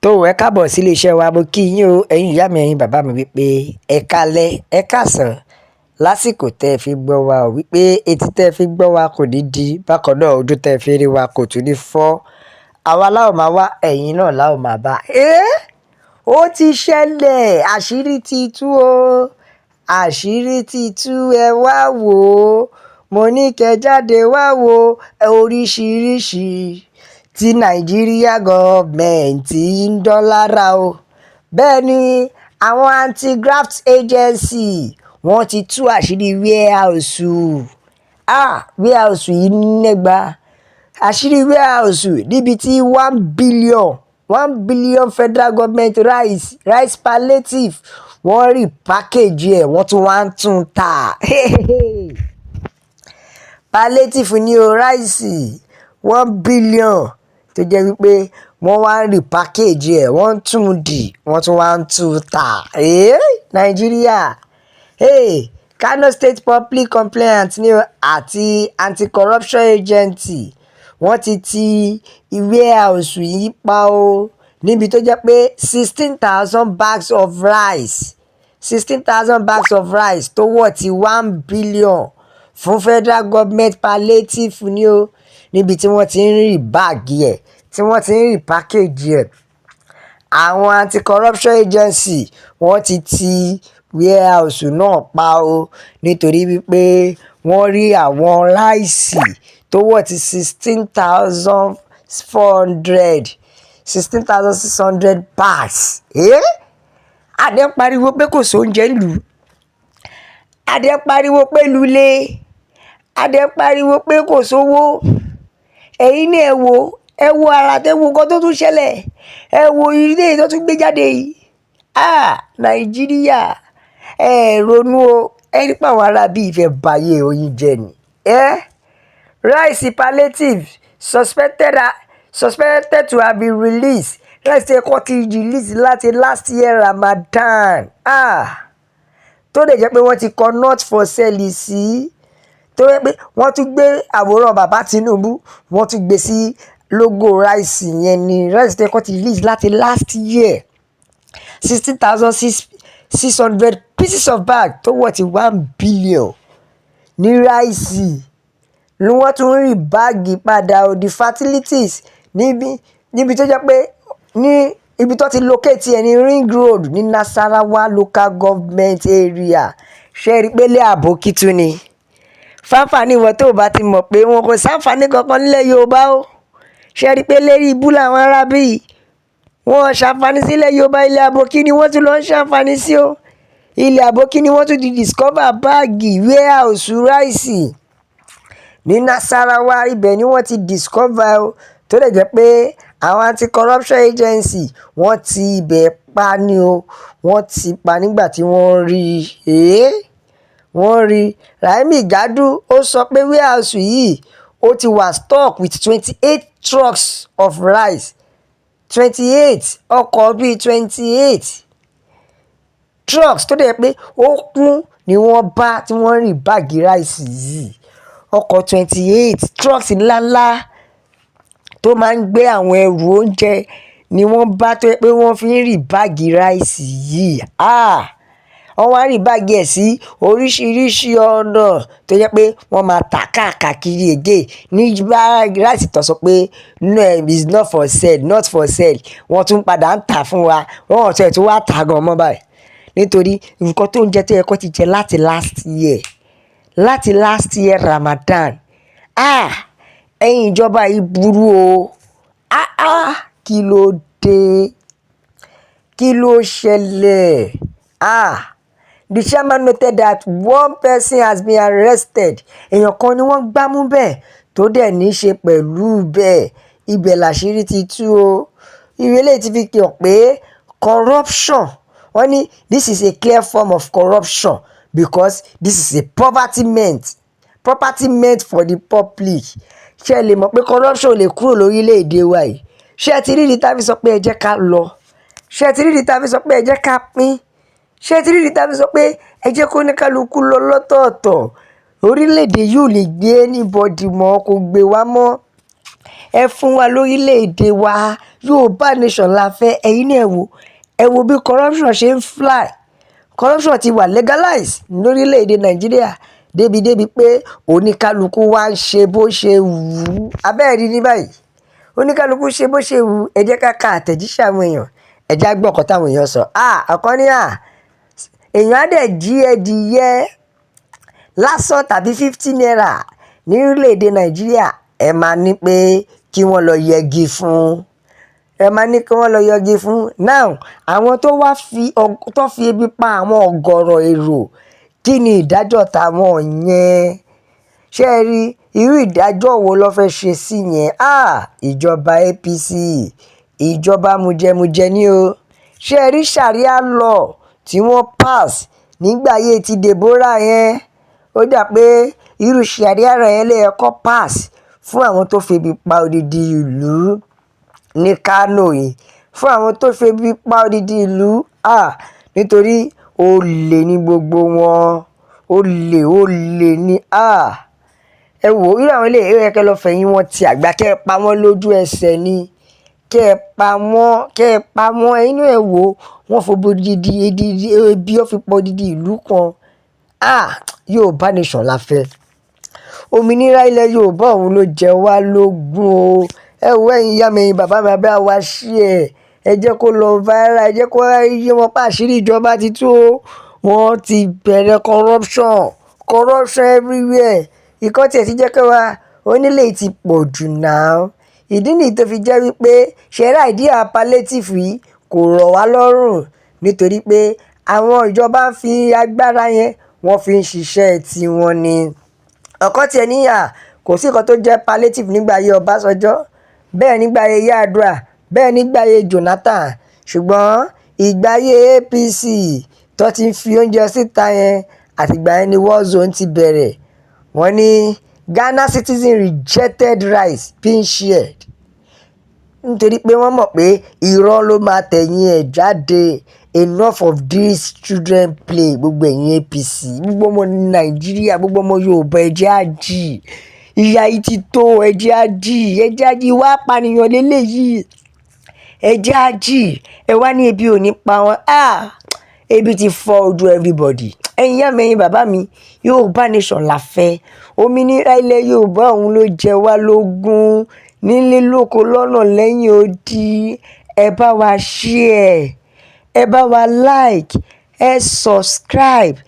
tó ẹ káàbọ̀ sí iléeṣẹ́ wa mo kí yín o ẹ̀yin ìyá mi ẹ̀yin bàbá mi wípé ẹ káalẹ́ ẹ káàsán lásìkò tẹ́ ẹ fi gbọ́ wa ò wípé etí tẹ́ ẹ fi gbọ́ wa kò ní di bákan náà ojú tẹ́ ẹ fi rí wa kò tún ní fọ́ àwa láò máa wá ẹ̀yin náà láò máa bá ó ti ṣẹlẹ̀ àṣírí ti tú o àṣírí ti tú ẹ wá wò ó mo ní kẹ́ jáde wá wo oríṣiríṣi tí nàìjíríà gọ́ọ̀mẹ̀ntì ń dán lára o bẹ́ẹ̀ ni àwọn anti-graft agency wọ́n ti tú àṣírí warehouse warehouse yìí nẹ́gba àṣírí warehouse níbi tí 1 billion federal government rice palliative wọ́n rí package ẹ̀ wọ́n tún wá ń tún ta palliative ní o ráìsì 1 billion tó jẹ́ wípé wọ́n wá ń rí package ẹ̀ wọ́n ń tún dì wọ́n tún wá ń tún ta nàìjíríà Kano State Public Complaint ní àti Anti-Corruption Agency wọ́n ti warehouse yìí pa o níbi tó jẹ́ pé 16,000 bags of rice tó wọ̀ tí 1 billion fún federal government palliative ní o níbi tí wọ́n ti ń rí báàgì ẹ̀ tí wọ́n ti ń rí pákéjì ẹ̀ àwọn anti-corruption agency wọ́n ti warehouse náà pa o nítorí wípé wọ́n rí àwọn ráìsì tó wọ̀ tí 16,600 bags adé ń pariwo pé kò sóúnjẹ lù adé ń pariwo pé lulẹ̀ adé ń pariwo pé kò sówó ẹ̀yin ní ẹ wo ara tẹ́ wo nǹkan tó tún ṣẹlẹ̀ ẹ wo ilé tó tún gbé jáde yìí nàìjíríà ẹ ronú o ẹ nípa àwọn ará bíi ìfẹ́ báyé oyin jẹ ni rice palliative suspected to have been released rice ẹ̀kọ́ ti release láti last year Ramadan tó lè jẹ́ pé wọ́n ti kọ not for sale sí tó yẹ pé wọ́n tún gbé àwòrán bàbá Tinubu wọ́n tún gbé sí logo rice yẹn ni rice ẹ̀kọ́ ti release láti last year 16,600 pieces of bag tó wọ̀ tí 1 billion ní rice ni wọ́n tún rí báàgì padà o the facilities níbi tó jẹ́ pé ní ibi tó ti locate ẹ̀ ní ring road ní Nasarawa local government area ṣe rí pé lé àbókí tún ni fáfàní ìwọ tó bá ti mọ̀ pé wọn kò sáǹfààní kankan nílẹ̀ Yorùbá o ṣe rí pé lérí ibú làwọn arábí wọn ṣàǹfààní sílẹ̀ Yorùbá ilẹ̀ àbókí ni wọ́n tún lọ ń ṣàǹfààní sí o ilẹ̀ àbókí ni wọ́n tún ti discover báàgì warehouse ráìsì ní Nasarawa ibẹ̀ ni wọ́n ti discover o tó lè jẹ́ pé àwọn anti-corruption agency wọ́n ti ibẹ̀ pa ni o wọ́n ti pa nígbà tí wọ́n rí Raimi Gadu ó sọ pé warehouse yìí ó ti wà stock with 28 trucks of rice 28 ọkọ̀ bíi 28 trucks tó dẹ̀ pé ó kún ni wọ́n bá tí wọ́n rí báàgì rice yìí ọkọ̀ 28 trucks ńláńlá tó máa ń gbé àwọn ẹrù oúnjẹ ni wọ́n bá tó yẹ pé wọ́n fi ń rí báàgì ráìsì yìí wọ́n wá rí báàgì ẹ̀ sí oríṣiríṣi ọ̀nà tó yẹ pé wọ́n máa tà káàkiri ègé ní báàgì ráìsì tó sọ pé no is not for sale wọ́n tún padà ń tà fún wa wọ́n ò tẹ̀ tó wá tà gan mọ́ báyìí nítorí nǹkan tó ń jẹ tó yẹ kó ti jẹ láti last year Ramadan ẹ̀yin ìjọba yìí burú o kí ló dé kí ló ṣẹlẹ̀ the chairman noted that one person has been arrested èèyàn kan ni wọ́n gbámú bẹ́ẹ̀ tó dẹ̀ ní í ṣe pẹ̀lú bẹ́ẹ̀ ibẹ̀ làṣírí ti tú o ìrẹ́lẹ̀ ti fi hàn pé corruption wọ́n ní this is a clear form of corruption because this is a property meant for the public ṣé ẹ lè mọ̀ pé corruption lè kúrò lórílẹ̀‐èdè wa yìí ṣé ẹ ti rí ìdí tá a fi sọ pé ẹ jẹ́ ká lọ ṣé ẹ ti rí ìdí tá a fi sọ pé ẹ jẹ́ ká pín ṣé ẹ ti rí ìdí tá a fi sọ pé ẹ jẹ́ kó ní kálukú lọ lọ́tọ̀ọ̀tọ̀ orílẹ̀‐èdè yìí ò lè gbé anybody mọ́ kó gbé wá mọ́ ẹ fún wa lórílẹ̀‐èdè wa. Yorùbá nation la fẹ́. Ẹ̀yin náà ẹ wo bí corruption ṣe ń fly. Corruption ti wà legalized lórílẹ̀‐èdè Nàìjíríà débi pé oníkálukú wá ń ṣe bó ṣe wù ú. Abẹ́ẹ̀rí ní báyìí oníkálukú ṣe bó ṣe wù ú. Ẹ jẹ́ ká ka àtẹ̀jíṣẹ́ àwọn èèyàn, ẹ jẹ́ á gbọ́ nǹkan táwọn èèyàn sọ. Ọ̀kan ní èèyàn á dẹ̀ jí ẹdìyẹ lásán tàbí 50 naira ní orílẹ̀‐èdè Nàìjíríà, ẹ máa ní pé kí wọ́n lọ yẹgi fún. Now àwọn tó fi ebi pa àwọn ọ̀gọ̀rọ̀ èrò, kí ni ìdájọ́ tàwọn yẹn? Ṣé ẹ rí irú ìdájọ́ wo ló fẹ́ ṣe sí yẹn? Ìjọba APC, ìjọba mujẹmujẹ ni o. Ṣé ẹ rí sharia law tí wọ́n pass nígbà ayé ti Deborah yẹn? Ó dà pé irú sharia law yẹn lè kọ́ pass fún àwọn tó fi ebi pa odidi ìlú ní Kano yìí, fún àwọn tó fi ebi pa odidi ìlú. Nítorí olè ní gbogbo wọn, olè ní. Ẹ wò irú àwọn ilé ìwé kẹ́ lọ fẹ̀yìn wọn ti àgbà, kẹ́ ẹ pa wọ́n lójú ẹsẹ̀ ni, kẹ́ ẹ pa wọ́n. Inú ẹ wò wọ́n fò bodidi ebi ó fi pọ̀ odidi ìlú kan. Yorùbá nation la fẹ́. Òmìnira ilẹ̀ Yorùbá òun ló jẹ wá lógún o. Ẹ wò ẹ̀yin ìyá mi, ẹ̀yin bàbá mi, abẹ́ àwa ṣí ẹ jẹ́ kó lọ viral, ẹ jẹ́ kó yé wọn pa àṣírí ìjọba ti tú o. Wọ́n ti bẹ̀rẹ̀ corruption everywhere. Ìkọ́ tiẹ̀ ti jẹ́ kí onílé ti pọ̀ jù náà. Ìdí nìyí tó fi jẹ́ wípé ṣẹ̀rá idea palliative yìí kò rọ̀ wá lọ́rùn, nítorí pé àwọn ìjọba ń fi agbára yẹn wọ́n fi ń ṣiṣẹ́ tiwọn ni. Ọ̀kan tiẹ̀ níyà kò sí nǹkan tó jẹ́ palliative nígbà ayé Ọbásanjọ́, bẹ́ẹ̀ nígbà ayé Yar'Adua, bẹ́ẹ̀ nígbà ayé Jonathan. Ṣùgbọ́n ìgbà ayé APC tó ti ń fi oúnjẹ síta yẹn, àtìgbà yẹn ni war zone ti bẹ̀rẹ̀. Wọ́n ní Ghana citizen rejected rice being shared, nítorí pé wọ́n mọ̀ pé irọ́ ló máa tẹ̀yìn ẹ̀ jáde. Enough of this children play. Gbogbo ẹ̀yin APC, gbogbo ọmọ Nàìjíríà, gbogbo ọmọ Yorùbá, ẹ jẹ́ á jí. Ìyà yìí ti tó, ẹ jẹ́ á jí. Wá pànìyàn lélẹ́yìí, ẹ jẹ́ á jí. Ẹ wá ní ebi ò ní pa wọn. Ebi ti fọ́ ojú everybody. Ẹ̀yin ìyá mi, ẹ̀yin bàbá mi, Yorùbá nation la fẹ́. Òmìnira ilẹ̀ Yorùbá òun ló jẹ wá lógún, nílé lóko lọ́nà lẹ́yìn odi. Ẹ bá wa share, ẹ bá wa like, ẹ subscribe,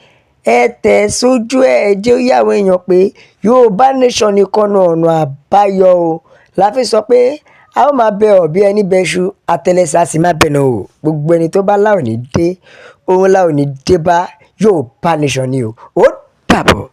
ẹ tẹ̀ sójú ẹ jẹ́ ó yé àwọn èèyàn pé Yorùbá nation nìkan náà ọ̀nà àbáyọ o. La fi sọ pé a ó máa bẹ ọ̀bí ẹni bẹ́ṣu, àtẹlẹsẹ̀ a sì máa bẹ̀nà o. Gbogbo ẹni tó bá láò ní dé, òun láò ní dé bá. Yorùbá nation ni o. Ó dàbọ̀.